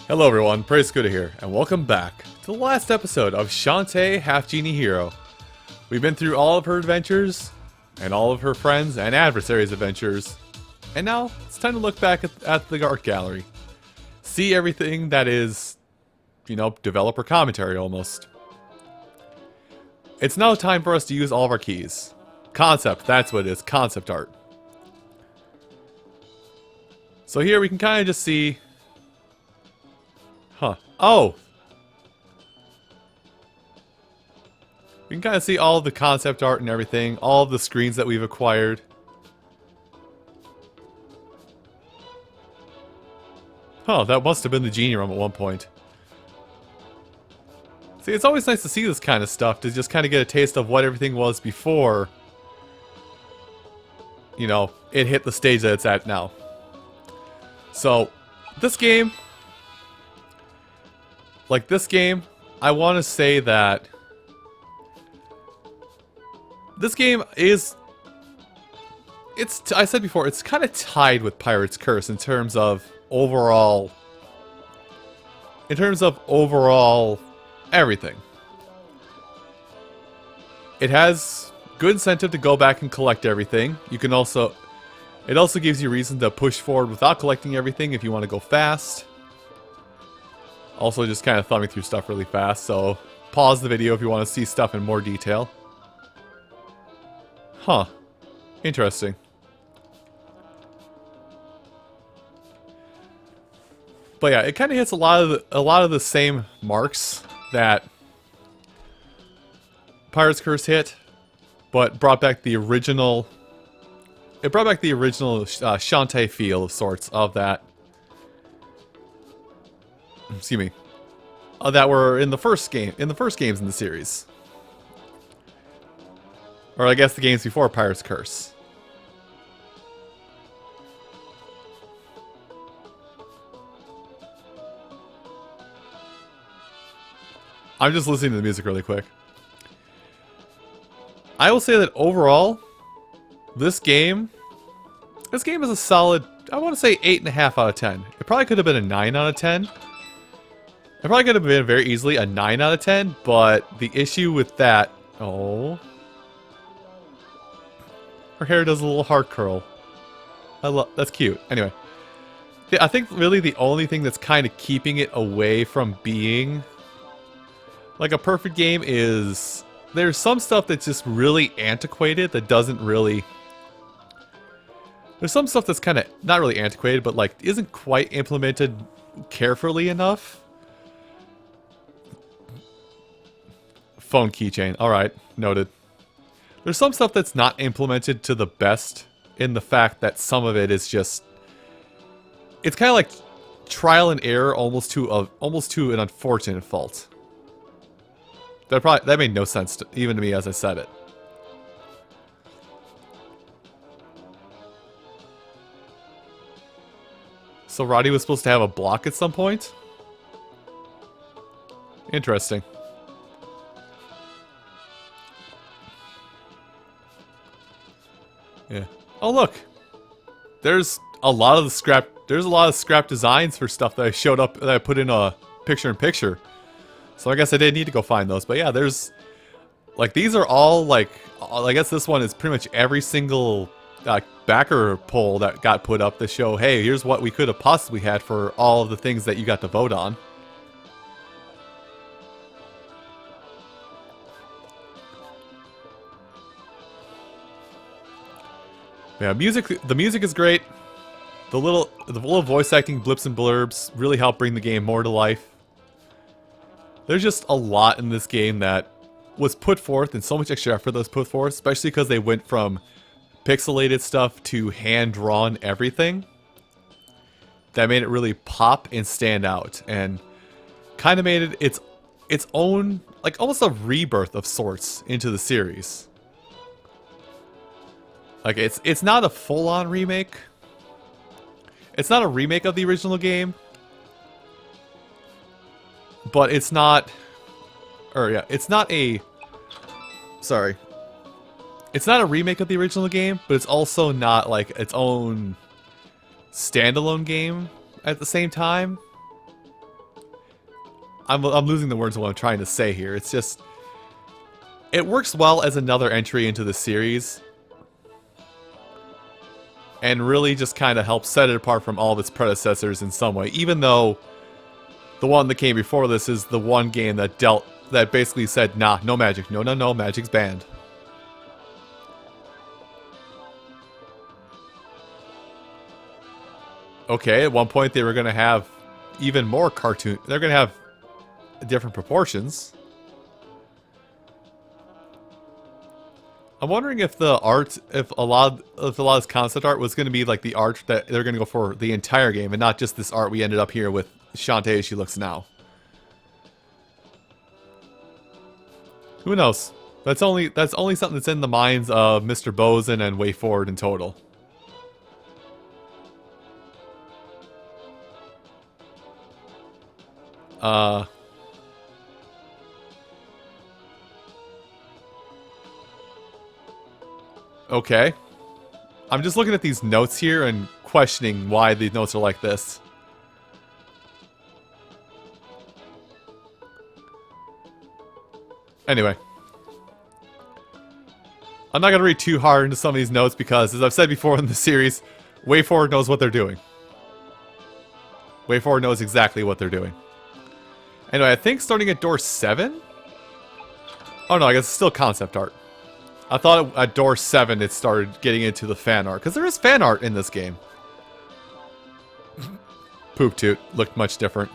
Hello everyone, Praise Scooter here, and welcome back to the last episode of Shantae, Half-Genie Hero. We've been through all of her adventures, and all of her friends' and adversaries' adventures, and now it's time to look back at the art gallery. See everything that is, developer commentary almost. It's now time for us to use all of our keys. Concept, that's what it is, concept art. So here we can kind of just see... Oh! We can kind of see all of the concept art and everything, all of the screens that we've acquired. That must have been the genie room at one point. See, it's always nice to see this kind of stuff, to just kind of get a taste of what everything was before, it hit the stage that it's at now. So, this game... I want to say that this game is, I said before, it's kind of tied with Pirate's Curse in terms of overall everything. It has good incentive to go back and collect everything. It also gives you reason to push forward without collecting everything if you want to go fast. Also just kind of thumbing through stuff really fast, so pause the video if you want to see stuff in more detail. Interesting. But yeah, it kind of hits a lot of the same marks that Pirate's Curse hit, but brought back the original. It brought back the original Shantae feel of sorts of that. Excuse me. That were in the first games in the series. Or I guess the games before Pirate's Curse. I'm just listening to the music really quick. I will say that overall, this game is a solid, I want to say 8.5 out of 10. It probably could have been a 9 out of 10. It probably could have been very easily a 9 out of 10, but the issue with that... Oh. Her hair does a little heart curl. That's cute. Anyway. I think really the only thing that's kind of keeping it away from being like a perfect game is... There's some stuff that's just really antiquated that doesn't really... There's some stuff that's kind of not really antiquated, but like isn't quite implemented carefully enough. Phone keychain. Alright, noted. There's some stuff that's not implemented to the best in the fact that some of it is just... It's kind of like trial and error almost to an unfortunate fault. That made no sense even to me as I said it. So Roddy was supposed to have a block at some point? Interesting. Yeah. Oh look! There's a lot of scrap designs for stuff that I put in a picture-in-picture. So I guess I did need to go find those. But yeah, there's... Like, these are all, like... I guess this one is pretty much every single backer poll that got put up to show, hey, here's what we could have possibly had for all of the things that you got to vote on. Yeah, the music is great. The little voice acting blips and blurbs really help bring the game more to life. There's just a lot in this game that was put forth and so much extra effort that was put forth, especially because they went from pixelated stuff to hand-drawn everything. That made it really pop and stand out, and kind of made it its own, like almost a rebirth of sorts into the series. Like it's not a full-on remake. It's not a remake of the original game. But it's not... it's not a... Sorry. It's not a remake of the original game, but it's also not like its own standalone game at the same time. I'm losing the words of what I'm trying to say here. It's just, it works well as another entry into the series, and really just kind of helps set it apart from all of its predecessors in some way. Even though the one that came before this is the one game that basically said, nah, no magic, no, magic's banned. Okay, at one point they were going to have even more cartoon. They're going to have different proportions. I'm wondering if the art, if a lot of this concept art was going to be like the art that they're going to go for the entire game, and not just this art we ended up here with Shantae as she looks now. Who knows? That's only something that's in the minds of Mr. Bozen and Way Forward in total. Okay. I'm just looking at these notes here and questioning why these notes are like this. Anyway. I'm not going to read too hard into some of these notes because, as I've said before in the series, Way Forward knows what they're doing. Way Forward knows exactly what they're doing. Anyway, I think starting at door 7? Oh no, I guess it's still concept art. I thought at door 7 it started getting into the fan art, because there is fan art in this game. Poop Toot looked much different.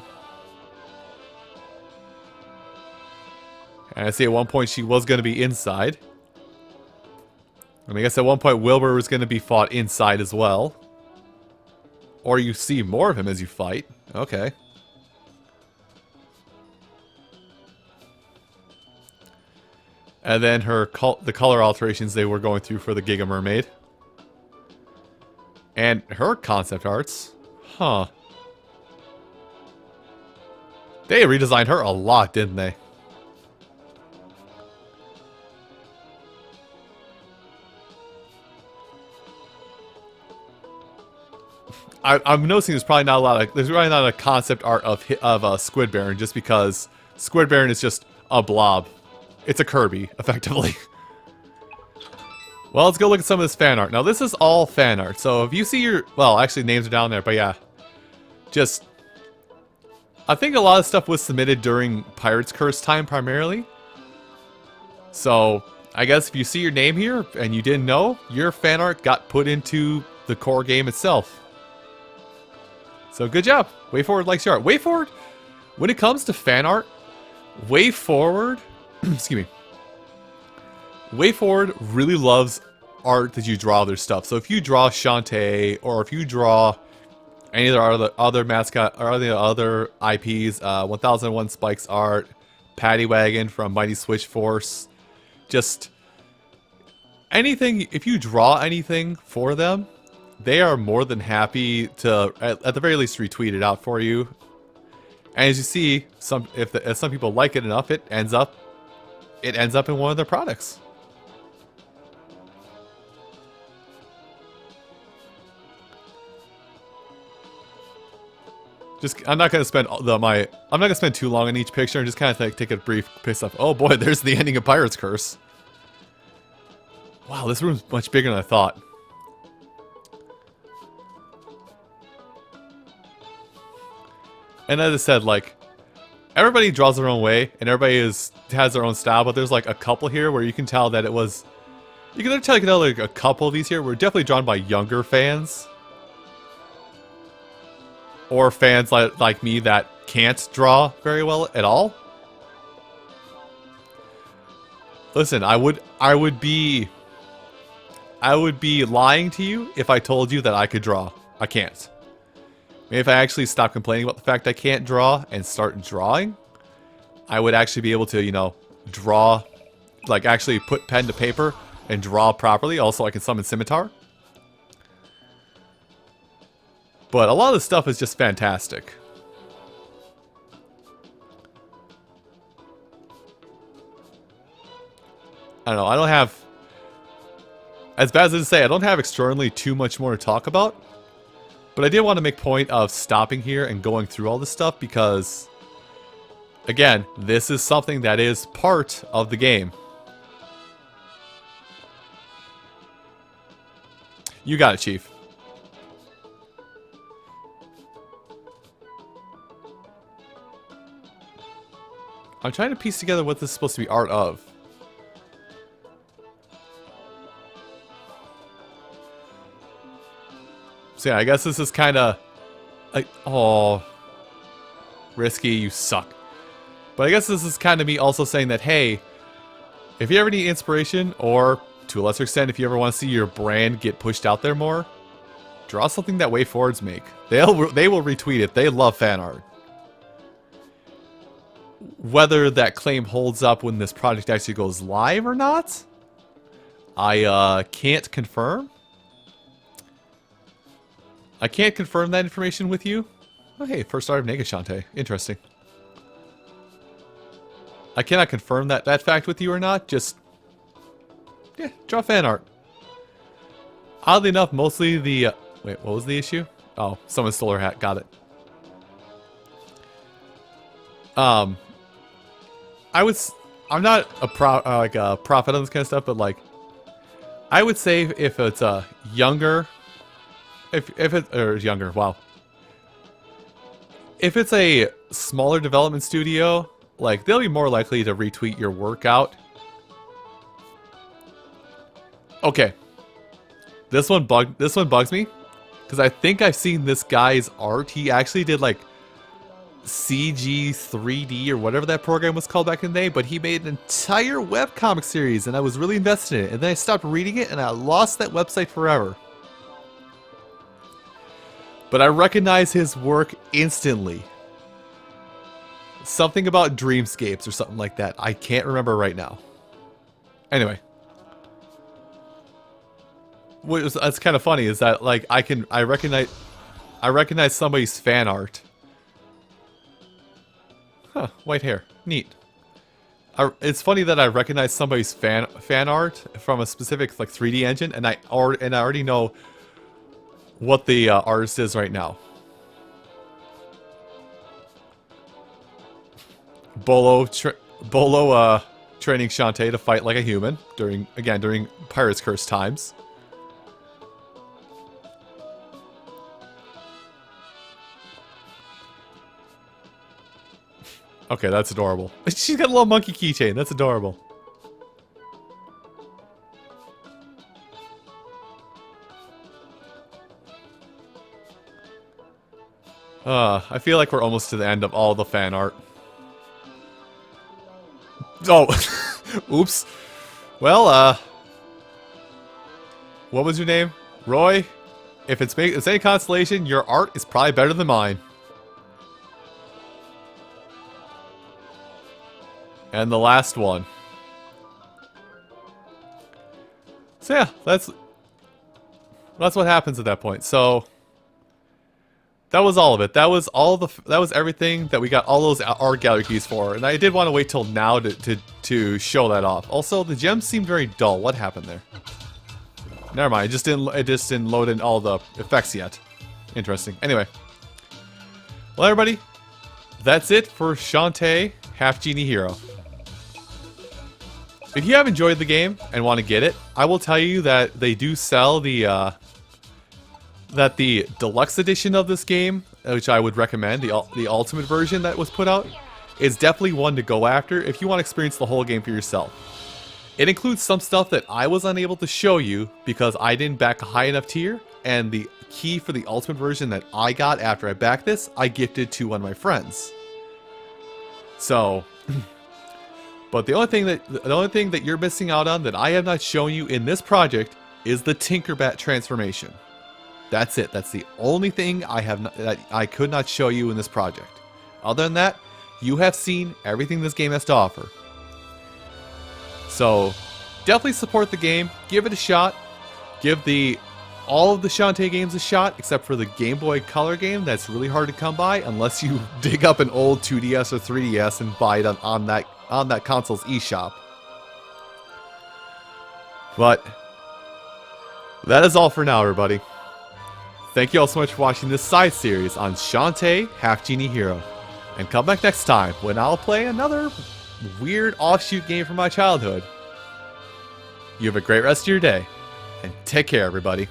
And I see at one point she was going to be inside. And I guess at one point Wilbur was going to be fought inside as well. Or you see more of him as you fight. Okay. And then the color alterations they were going through for the Giga Mermaid. And her concept arts. Huh. They redesigned her a lot, didn't they? I'm noticing there's probably not a lot of, there's probably not a concept art of Squid Baron, just because Squid Baron is just a blob. It's a Kirby, effectively. Well, let's go look at some of this fan art. Now, this is all fan art, so if you see your, well, actually names are down there, but yeah. Just, I think a lot of stuff was submitted during Pirate's Curse time, primarily. So, I guess if you see your name here, and you didn't know, your fan art got put into the core game itself. So good job. Way Forward likes your art. Way Forward, when it comes to fan art, Way Forward, excuse me. Way Forward really loves art that you draw their stuff. So if you draw Shantae, or if you draw any of the other mascot, or any other IPs, 1001 Spikes art, Paddy Wagon from Mighty Switch Force, just anything, if you draw anything for them, they are more than happy to, at the very least, retweet it out for you. And as you see, if some people like it enough, it ends up in one of their products. I'm not gonna spend too long on each picture, and just kind of take a brief piss off. Oh boy, there's the ending of Pirate's Curse. Wow, this room's much bigger than I thought. And as I said, like, everybody draws their own way, and everybody has their own style, but there's like a couple here where you can tell that it was, you can tell like a couple of these here were definitely drawn by younger fans. Or fans like me that can't draw very well at all. Listen, I would be lying to you if I told you that I could draw. I can't. Maybe if I actually stop complaining about the fact I can't draw and start drawing, I would actually be able to, you know, draw, like actually put pen to paper and draw properly. Also, I can summon Scimitar. But a lot of the stuff is just fantastic. I don't know, I don't have, as bad as I say, I don't have extraordinarily too much more to talk about. But I did want to make point of stopping here and going through all this stuff because Again, this is something that is part of the game. You got it, Chief. I'm trying to piece together what this is supposed to be art of. So yeah, I guess this is kind of like, oh, Risky, you suck. But I guess this is kind of me also saying that, hey, if you ever need inspiration, or to a lesser extent, if you ever want to see your brand get pushed out there more, draw something that Way Forwards make. They will retweet it. They love fan art. Whether that claim holds up when this project actually goes live or not, I can't confirm. I can't confirm that information with you. Oh, hey, first art of Nega Shantae. Interesting. I cannot confirm that fact with you or not. Just, yeah, draw fan art. Oddly enough, mostly the... wait, what was the issue? Oh, someone stole her hat. Got it. I'm not a prophet on this kind of stuff, but like, I would say if it's a younger, if it's a smaller development studio, like they'll be more likely to retweet your work out. Okay, this one bugs me because I think I've seen this guy's art. He actually did like CG 3D or whatever that program was called back in the day, but he made an entire webcomic series and I was really invested in it, and then I stopped reading it and I lost that website forever. But I recognize his work instantly. Something about Dreamscapes or something like that. I can't remember right now. Anyway. That's kind of funny is that like I recognize somebody's fan art. Huh, white hair. Neat. It's funny that I recognize somebody's fan art from a specific like 3D engine, and I already know what the artist is right now. Bolo training Shantae to fight like a human during Pirate's Curse times. Okay, that's adorable. She's got a little monkey keychain. That's adorable. I feel like we're almost to the end of all the fan art. Oh, oops. Well, what was your name? Roy? If it's any consolation, your art is probably better than mine. And the last one. So yeah, that's what happens at that point. So that was all of it. That was everything that we got all those art gallery keys for. And I did want to wait till now to show that off. Also, the gems seem very dull. What happened there? Never mind. It just didn't load in all the effects yet. Interesting. Anyway. Well, everybody, that's it for Shantae Half-Genie Hero. If you have enjoyed the game and want to get it, I will tell you that they do sell the deluxe edition of this game, which I would recommend, the ultimate version that was put out, is definitely one to go after if you want to experience the whole game for yourself. It includes some stuff that I was unable to show you because I didn't back a high enough tier, and the key for the ultimate version that I got after I backed this, I gifted to one of my friends. So... But the only thing that you're missing out on that I have not shown you in this project is the Tinkerbat transformation. That's it. That's the only thing that I could not show you in this project. Other than that, you have seen everything this game has to offer. So definitely support the game. Give it a shot. Give all of the Shantae games a shot, except for the Game Boy Color game. That's really hard to come by unless you dig up an old 2DS or 3DS and buy it on that console's eShop. But that is all for now, everybody. Thank you all so much for watching this side series on Shantae Half-Genie Hero. And come back next time when I'll play another weird offshoot game from my childhood. You have a great rest of your day, and take care, everybody.